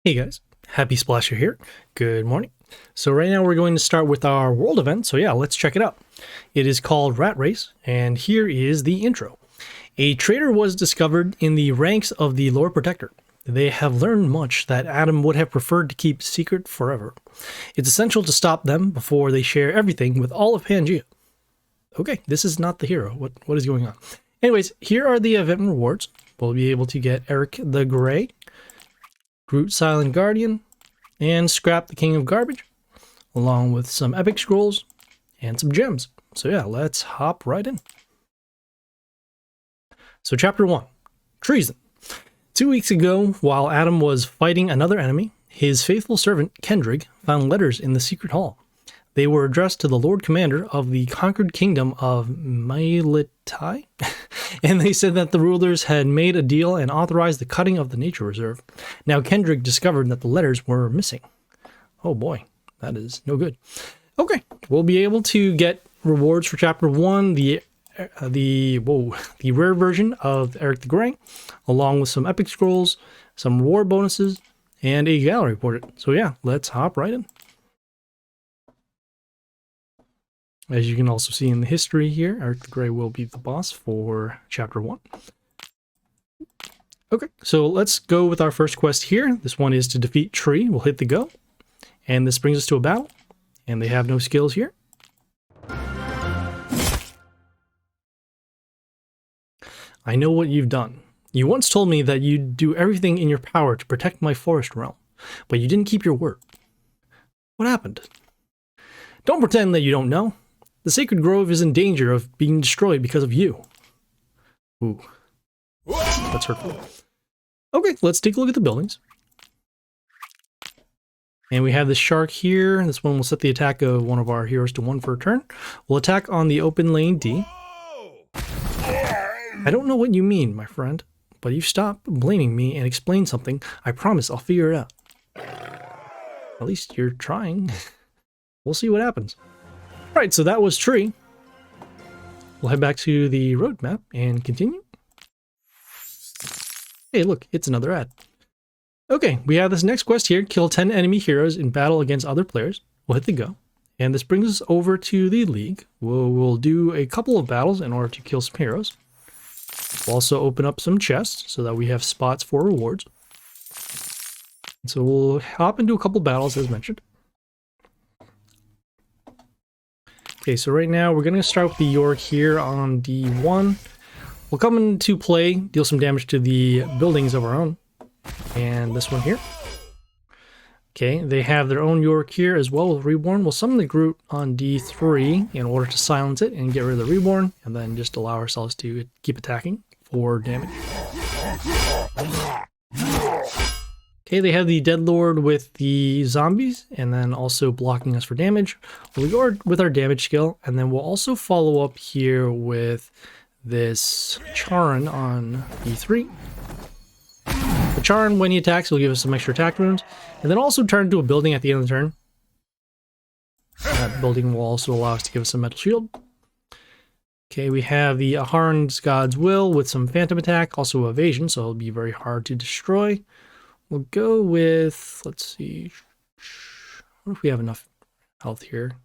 Hey guys, Happysplasher here. Good morning. So right now we're going to start with our world event. So yeah, let's check it out. It is called Rat Race, and here is the intro. A traitor was discovered in the ranks of the Lord Protector. They have learned much that Adam would have preferred to keep secret forever. It's essential to stop them before they share everything with all of Pangea. Okay, this is not the hero. What is going on? Anyways, here are the event rewards. We'll be able to get Erik the Grey, Groot Silent Guardian, and Scrap the King of Garbage, along with some epic scrolls and some gems. So yeah, let's hop right in. So chapter 1, Treason. 2 weeks ago, while Adam was fighting another enemy, his faithful servant Kendrick found letters in the secret hall. They were addressed to the Lord Commander of the conquered kingdom of Mailitai, and they said that the rulers had made a deal and authorized the cutting of the nature reserve. Now Kendrick discovered that the letters were missing. Oh boy, that is no good. Okay, we'll be able to get rewards for chapter 1, the rare version of Erik the Grey, along with some epic scrolls, some reward bonuses, and a gallery portrait. So yeah, let's hop right in. As you can also see in the history here, Erik the Grey will be the boss for chapter 1. Okay, so let's go with our first quest here. This one is to defeat Tree. We'll hit the go. And this brings us to a battle. And they have no skills here. I know what you've done. You once told me that you'd do everything in your power to protect my forest realm, but you didn't keep your word. What happened? Don't pretend that you don't know. The Sacred Grove is in danger of being destroyed because of you. Ooh. That's hurtful. Okay, let's take a look at the buildings. And we have this shark here. This one will set the attack of one of our heroes to 1 for a turn. We'll attack on the open lane D. I don't know what you mean, my friend, but you stop blaming me and explain something. I promise I'll figure it out. At least you're trying. We'll see what happens. Alright, so that was Tree. We'll head back to the roadmap and continue. Hey, look, it's another ad. Okay, we have this next quest here. Kill 10 enemy heroes in battle against other players. We'll hit the go. And this brings us over to the League. We'll do a couple of battles in order to kill some heroes. We'll also open up some chests so that we have spots for rewards. And so we'll hop into a couple battles as mentioned. Okay, so right now we're going to start with the York here on D1. We'll come into play, deal some damage to the buildings of our own. And this one here. Okay, they have their own York here as well with Reborn. We'll summon the Groot on D3 in order to silence it and get rid of the Reborn, and then just allow ourselves to keep attacking for damage. Okay, they have the Deadlord with the zombies, and then also blocking us for damage. We'll go with our damage skill, and then we'll also follow up here with this Charon on E3. The Charon, when he attacks, will give us some extra attack runes, and then also turn into a building at the end of the turn. That building will also allow us to give us some metal shield. Okay, we have the Aharon's God's Will with some phantom attack, also evasion, so it'll be very hard to destroy. We'll go with, let's see, what if we have enough health here?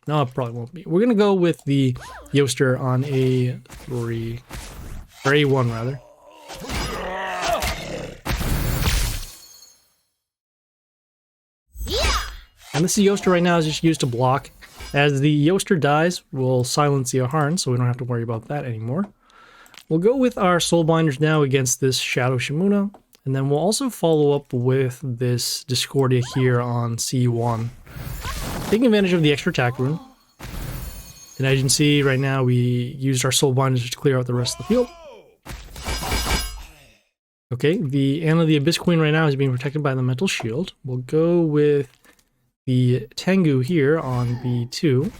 No, it probably won't be. We're going to go with the Yoster on A3, or A1 rather. And this Yoster right now is just used to block. As the Yoster dies, we'll silence the Aharon, so we don't have to worry about that anymore. We'll go with our Soulbinders now against this Shadow Shimuna. And then we'll also follow up with this Discordia here on C1. Taking advantage of the extra attack rune. And as you can see, right now we used our Soulbinders to clear out the rest of the field. Okay, the Anna the Abyss Queen right now is being protected by the Mental Shield. We'll go with the Tengu here on B2.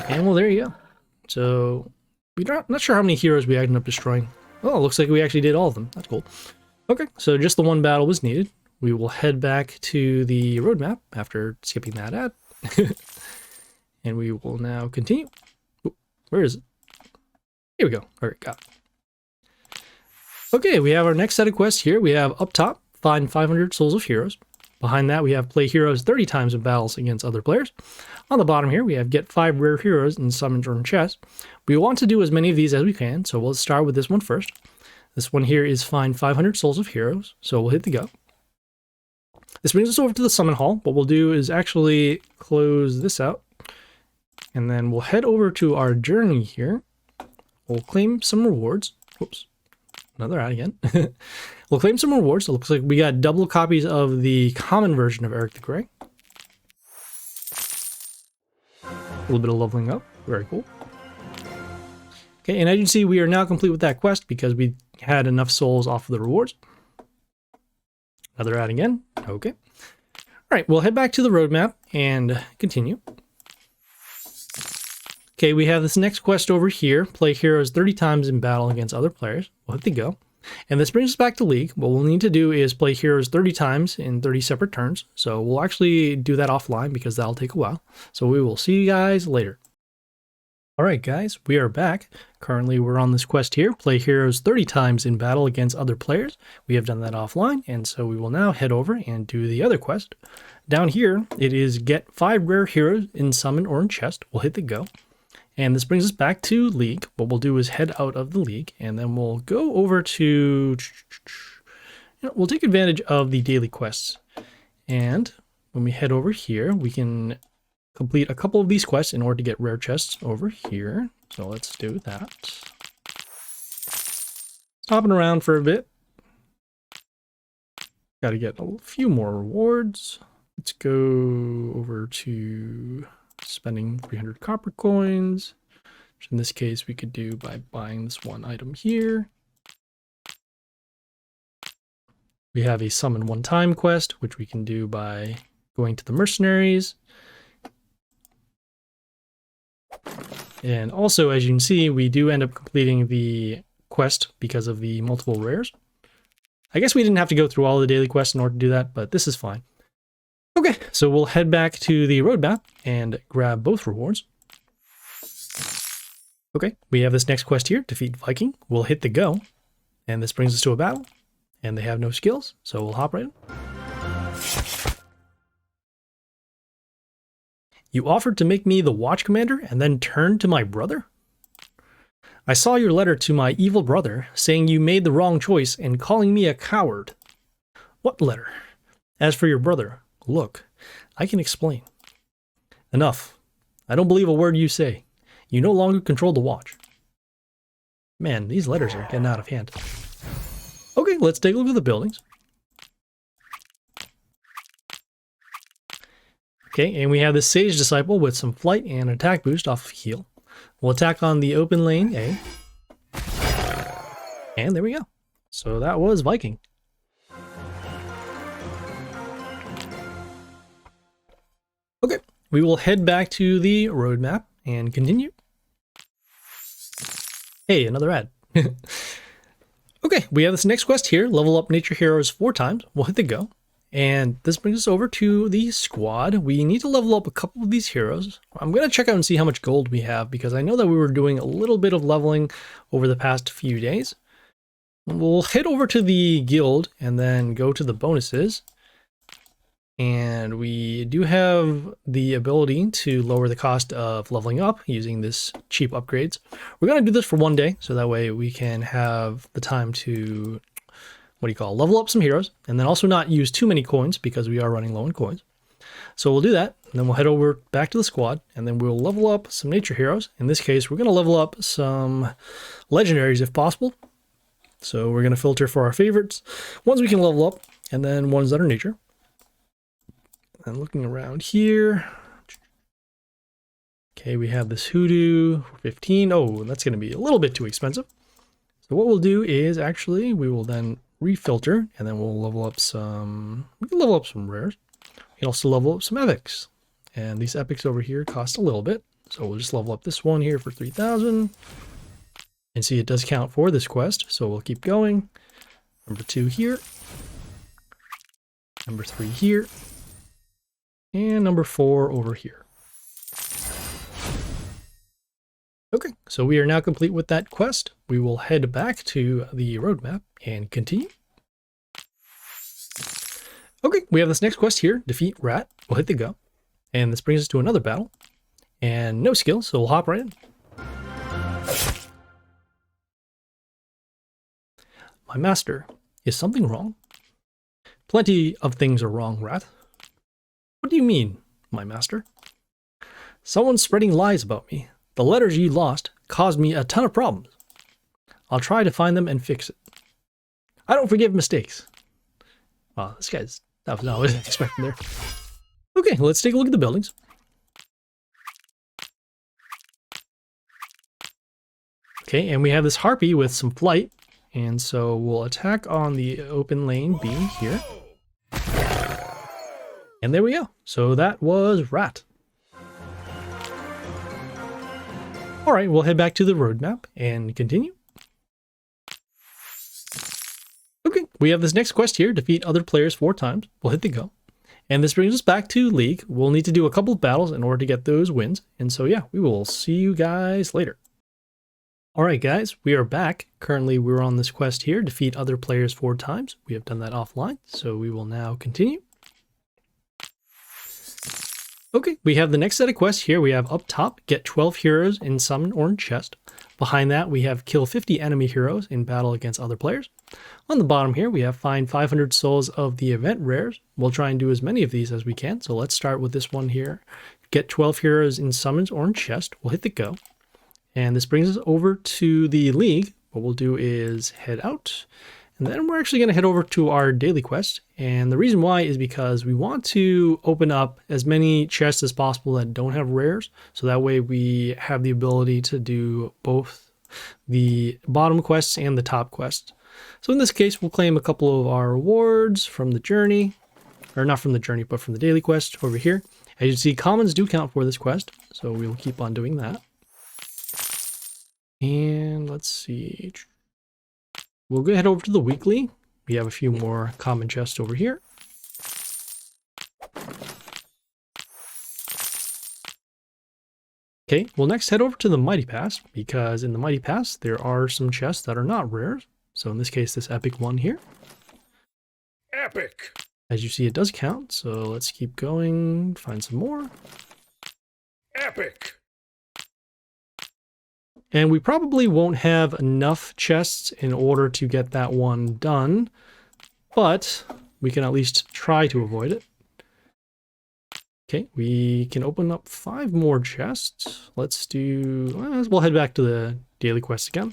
And well, there you go. So, we're not sure how many heroes we ended up destroying. Oh, looks like we actually did all of them. That's cool. Okay, so just the one battle was needed. We will head back to the roadmap after skipping that ad. And we will now continue. Ooh, where is it? Here we go. All right, got it. Okay, we have our next set of quests here. We have up top, find 500 souls of heroes. Behind that, we have play heroes 30 times in battles against other players. On the bottom here, we have get 5 rare heroes in summons or in chests. We want to do as many of these as we can, so we'll start with this one first. This one here is find 500 souls of heroes, so we'll hit the go. This brings us over to the summon hall. What we'll do is actually close this out, and then we'll head over to our journey here. We'll claim some rewards. Whoops. Another ad again. We'll claim some rewards. It looks like we got double copies of the common version of Erik the Grey. A little bit of leveling up. Very cool. Okay, and as you can see, we are now complete with that quest because we had enough souls off of the rewards. Another ad again. Okay. All right, we'll head back to the roadmap and continue. Okay, we have this next quest over here. Play heroes 30 times in battle against other players. We'll hit the go. And this brings us back to League. What we'll need to do is play heroes 30 times in 30 separate turns. So we'll actually do that offline because that'll take a while. So we will see you guys later. All right, guys, we are back. Currently, we're on this quest here. Play heroes 30 times in battle against other players. We have done that offline, and so we will now head over and do the other quest. Down here, it is get 5 rare heroes in summon or in chest. We'll hit the go. And this brings us back to League. What we'll do is head out of the League, and then we'll go over to... we'll take advantage of the daily quests. And when we head over here, we can complete a couple of these quests in order to get rare chests over here. So let's do that. Hopping around for a bit. Got to get a few more rewards. Let's go over to spending 300 copper coins, which in this case we could do by buying this one item here. We have a summon one time quest, which we can do by going to the mercenaries. And also, as you can see, we do end up completing the quest because of the multiple rares. I guess we didn't have to go through all the daily quests in order to do that, but this is fine. Okay, so we'll head back to the roadmap and grab both rewards. Okay, we have this next quest here, defeat Viking. We'll hit the go, and this brings us to a battle, and they have no skills, so we'll hop right in. You offered to make me the watch commander and then turned to my brother? I saw your letter to my evil brother saying you made the wrong choice and calling me a coward. What letter? As for your brother, look, I can explain. Enough. I don't believe a word you say. You no longer control the watch. Man, these letters are getting out of hand. Okay, let's take a look at the buildings. Okay, and we have the Sage Disciple with some flight and attack boost off of heal. We'll attack on the open lane A. And there we go. So that was Viking. Okay, we will head back to the roadmap and continue. Hey, another ad. Okay, we have this next quest here. Level up nature heroes 4 times. We'll hit the go. And this brings us over to the squad. We need to level up a couple of these heroes. I'm going to check out and see how much gold we have because I know that we were doing a little bit of leveling over the past few days. We'll head over to the guild and then go to the bonuses. And we do have the ability to lower the cost of leveling up using this cheap upgrades. We're going to do this for 1 day, so that way we can have the time to, level up some heroes, and then also not use too many coins because we are running low on coins. So we'll do that, and then we'll head over back to the squad, and then we'll level up some nature heroes. In this case, we're going to level up some legendaries if possible. So we're going to filter for our favorites, ones we can level up, and then ones that are nature. And looking around here, okay, we have this hoodoo for 15. Oh, that's going to be a little bit too expensive. So what we'll do is actually we will then refilter, and then we'll level up some. We can level up some rares. We can also level up some epics, and these epics over here cost a little bit. So we'll just level up this one here for 3,000, and see it does count for this quest. So we'll keep going. Number 2 here, number 3 here. And number 4 over here. Okay, so So we are now complete with that quest. We will head back to the roadmap and continue. Okay, we have this next quest here, defeat Rat. We'll hit the go. And this brings us to another battle. And no skill, so we'll hop right in. My master, is something wrong? Plenty of things are wrong, Rat. What do you mean, my master? Someone's spreading lies about me. The letters you lost caused me a ton of problems. I'll try to find them and fix it. I don't forgive mistakes. Wow, that was not what I was expecting there. Okay, let's take a look at the buildings. Okay, and we have this harpy with some flight. And so we'll attack on the open lane B here. And there we go. So that was Rat. All right, we'll head back to the roadmap and continue. Okay, we have this next quest here, defeat other players 4 times. We'll hit the go. And this brings us back to League. We'll need to do a couple of battles in order to get those wins. And so yeah, we will see you guys later. All right, guys, we are back. Currently, we're on this quest here, defeat other players 4 times. We have done that offline, so we will now continue. Okay, we have the next set of quests here. We have up top, get 12 heroes in summon or in chest. Behind that, we have kill 50 enemy heroes in battle against other players. On the bottom here, we have find 500 souls of the event rares. We'll try and do as many of these as we can. So let's start with this one here. Get 12 heroes in summons or in chest. We'll hit the go. And this brings us over to the League. What we'll do is head out. And then we're actually going to head over to our daily quest. And the reason why is because we want to open up as many chests as possible that don't have rares. So that way we have the ability to do both the bottom quests and the top quests. So in this case, we'll claim a couple of our rewards from the journey. Or not from the journey, but from the daily quest over here. As you can see, commons do count for this quest. So we will keep on doing that. And let's see. We'll go ahead over to the weekly. We have a few more common chests over here. Okay, we'll next head over to the Mighty Pass, because in the Mighty Pass, there are some chests that are not rares. So in this case, this epic one here. Epic! As you see, it does count. So let's keep going, find some more. Epic! And we probably won't have enough chests in order to get that one done, but we can at least try to avoid it. Okay, we can open up 5 more chests. Let's do, we'll head back to the daily quest again.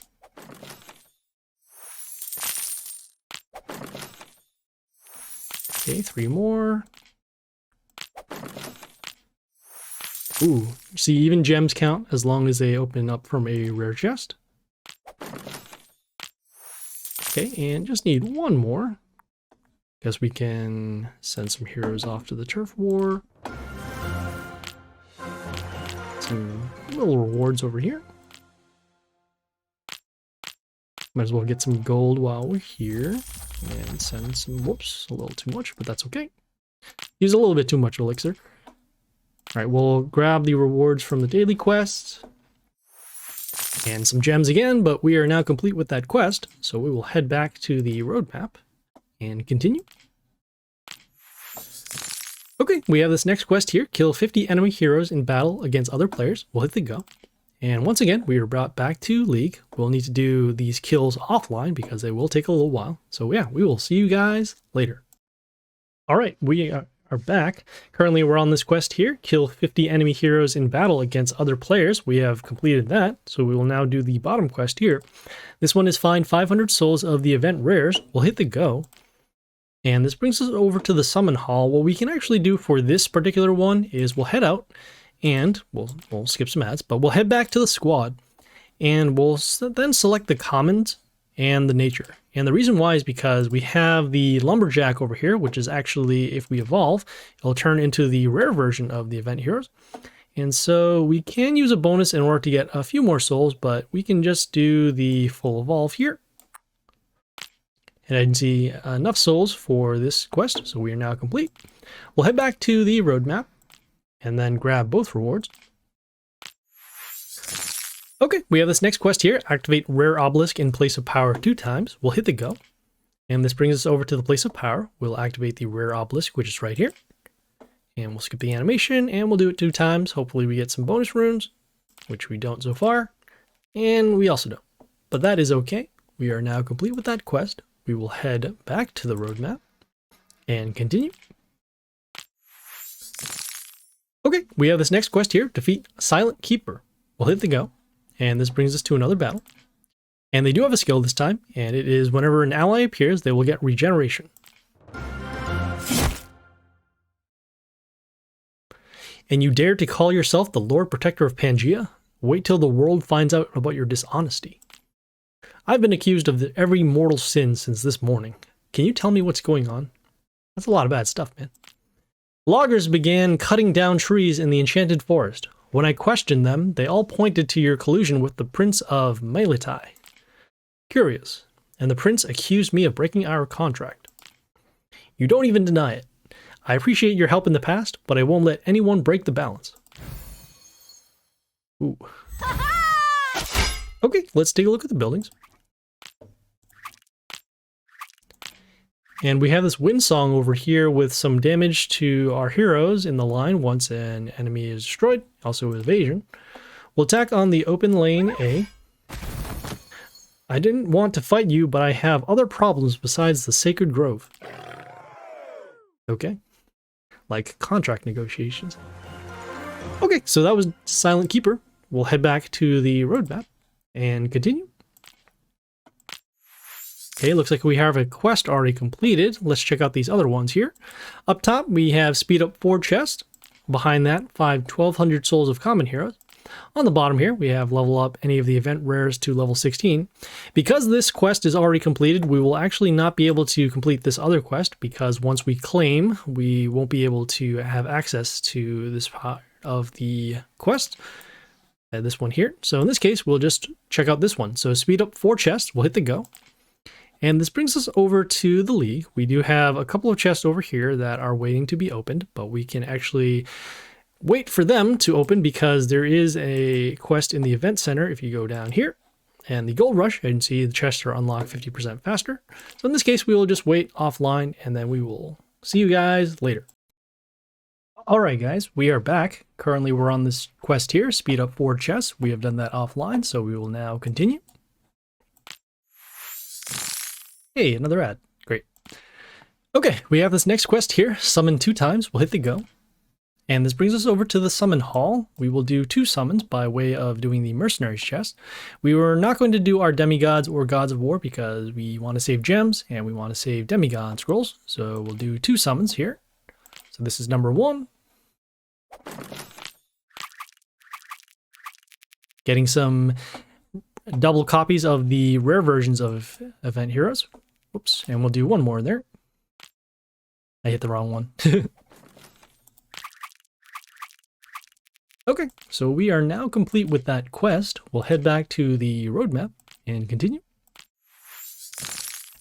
Okay, 3 more. Ooh, see, even gems count as long as they open up from a rare chest. Okay, and just need 1 more. Guess we can send some heroes off to the turf war. Some little rewards over here. Might as well get some gold while we're here. And send some, whoops, a little too much, but that's okay. Use a little bit too much elixir. All right, we'll grab the rewards from the daily quest and some gems again, but we are now complete with that quest, so we will head back to the roadmap and continue. Okay, we have this next quest here, kill 50 enemy heroes in battle against other players. We'll hit the go. And once again, we are brought back to League. We'll need to do these kills offline because they will take a little while. So yeah, we will see you guys later. All right, we are back. Currently, we're on this quest here, kill 50 enemy heroes in battle against other players. We have completed that, so we will now do the bottom quest here. This one is find 500 souls of the event rares. We'll hit the go. And this brings us over to the summon hall. What we can actually do for this particular one is we'll head out and we'll skip some ads, but we'll head back to the squad and we'll then select the commons and the nature. And the reason why is because we have the lumberjack over here, which is actually, if we evolve, it'll turn into the rare version of the event heroes. And so we can use a bonus in order to get a few more souls, but we can just do the full evolve here. And I can see enough souls for this quest, so we are now complete. We'll head back to the roadmap and then grab both rewards. Okay, we have this next quest here. Activate rare obelisk in place of power 2 times. We'll hit the go. And this brings us over to the place of power. We'll activate the rare obelisk, which is right here. And we'll skip the animation, and we'll do it 2 times. Hopefully we get some bonus runes, which we don't so far. And we also don't. But that is okay. We are now complete with that quest. We will head back to the roadmap and continue. Okay, we have this next quest here. Defeat Silent Keeper. We'll hit the go. And this brings us to another battle. And they do have a skill this time, and it is whenever an ally appears, they will get regeneration. And you dare to call yourself the Lord Protector of Pangaea? Wait till the world finds out about your dishonesty. I've been accused of every mortal sin since this morning. Can you tell me what's going on? That's a lot of bad stuff, man. Loggers began cutting down trees in the enchanted forest. When I questioned them, they all pointed to your collusion with the Prince of Melitai. Curious, and the prince accused me of breaking our contract. You don't even deny it. I appreciate your help in the past, but I won't let anyone break the balance. Ooh. Okay, let's take a look at the buildings. And we have this wind song over here with some damage to our heroes in the line once an enemy is destroyed, also evasion. We'll attack on the open lane A. I didn't want to fight you, but I have other problems besides the Sacred Grove. Okay. Like contract negotiations. Okay, so that was Silent Keeper. We'll head back to the roadmap and continue. Okay, looks like we have a quest already completed. Let's check out these other ones here. Up top, we have Speed Up 4 Chest. Behind that, 1200 Souls of Common Heroes. On the bottom here, we have Level Up any of the event rares to level 16. Because this quest is already completed, we will actually not be able to complete this other quest, because once we claim, we won't be able to have access to this part of the quest. This one here. So in this case, we'll just check out this one. So Speed Up 4 Chests, we'll hit the go. And this brings us over to the League. We do have a couple of chests over here that are waiting to be opened, but we can actually wait for them to open because there is a quest in the event center if you go down here. And the Gold Rush, you can see the chests are unlocked 50% faster. So in this case, we will just wait offline and then we will see you guys later. Alright guys, we are back. Currently we're on this quest here, Speed Up 4 Chests. We have done that offline, so we will now continue. Hey, another ad. Great. Okay, we have this next quest here, Summon 2 times. We'll hit the go. And this brings us over to the Summon Hall. We will do 2 summons by way of doing the Mercenaries chest. We were not going to do our Demigods or Gods of War because we want to save gems and we want to save Demigod scrolls. So we'll do 2 summons here. So this is number 1. Getting some double copies of the rare versions of Event Heroes. Whoops, and we'll do 1 more there. I hit the wrong one. Okay, so we are now complete with that quest. We'll head back to the roadmap and continue.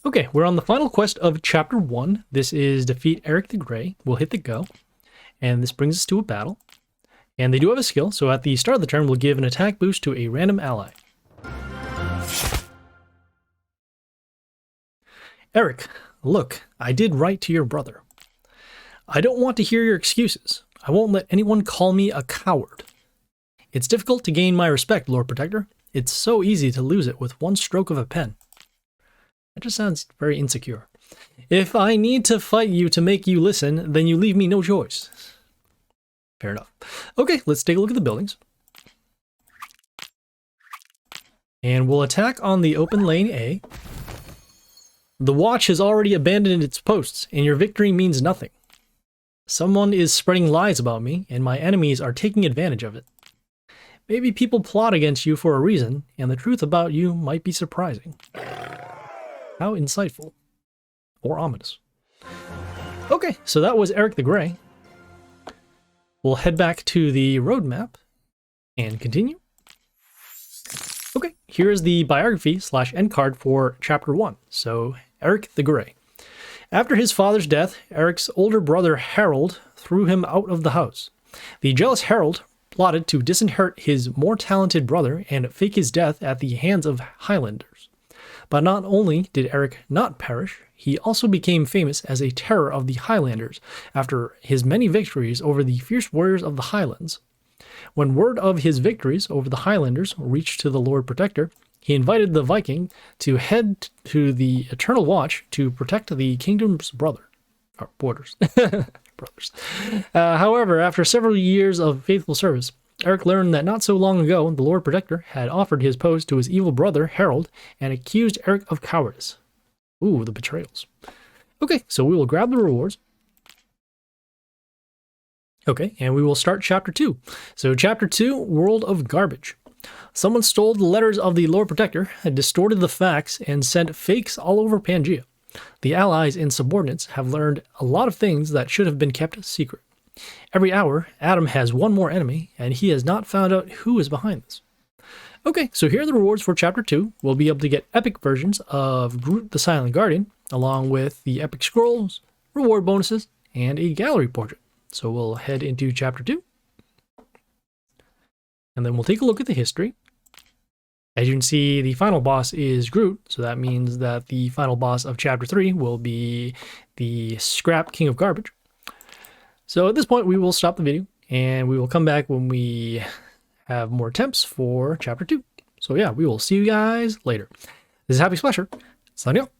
Okay, we're on the final quest of Chapter 1. This is Defeat Erik the Grey. We'll hit the go. And this brings us to a battle. And they do have a skill, so at the start of the turn, we'll give an attack boost to a random ally. Erik, look, I did right to your brother. I don't want to hear your excuses. I won't let anyone call me a coward. It's difficult to gain my respect, Lord Protector. It's so easy to lose it with one stroke of a pen. That just sounds very insecure. If I need to fight you to make you listen, then you leave me no choice. Fair enough. Okay, let's take a look at the buildings. And we'll attack on the open lane A. The watch has already abandoned its posts, and your victory means nothing. Someone is spreading lies about me, and my enemies are taking advantage of it. Maybe people plot against you for a reason, and the truth about you might be surprising. How insightful. Or ominous. Okay, so that was Erik the Grey. We'll head back to the roadmap and continue. Okay, here's the biography / end card for Chapter 1. So, Erik the Grey. After his father's death, Erik's older brother Harold threw him out of the house. The jealous Harold plotted to disinherit his more talented brother and fake his death at the hands of Highlanders. But not only did Erik not perish, he also became famous as a terror of the Highlanders after his many victories over the fierce warriors of the Highlands. When word of his victories over the Highlanders reached to the Lord Protector, he invited the Viking to head to the Eternal Watch to protect the kingdom's borders. Brothers. However, after several years of faithful service, Erik learned that not so long ago, the Lord Protector had offered his post to his evil brother, Harold, and accused Erik of cowardice. Ooh, the betrayals. Okay, so we will grab the rewards. Okay, and we will start Chapter 2. So Chapter 2, World of Garbage. Someone stole the letters of the Lord Protector, and distorted the facts, and sent fakes all over Pangaea. The allies and subordinates have learned a lot of things that should have been kept secret. Every hour, Adam has one more enemy, and he has not found out who is behind this. Okay, so here are the rewards for Chapter 2. We'll be able to get epic versions of Groot the Silent Guardian, along with the epic scrolls, reward bonuses, and a gallery portrait. So we'll head into Chapter 2. And then we'll take a look at the history. As you can see, the final boss is Groot, so that means that the final boss of Chapter 3 will be the Scrap King of Garbage. So at this point, we will stop the video, and we will come back when we have more attempts for Chapter 2. So yeah, we will see you guys later. This is Happysplasher, signing out.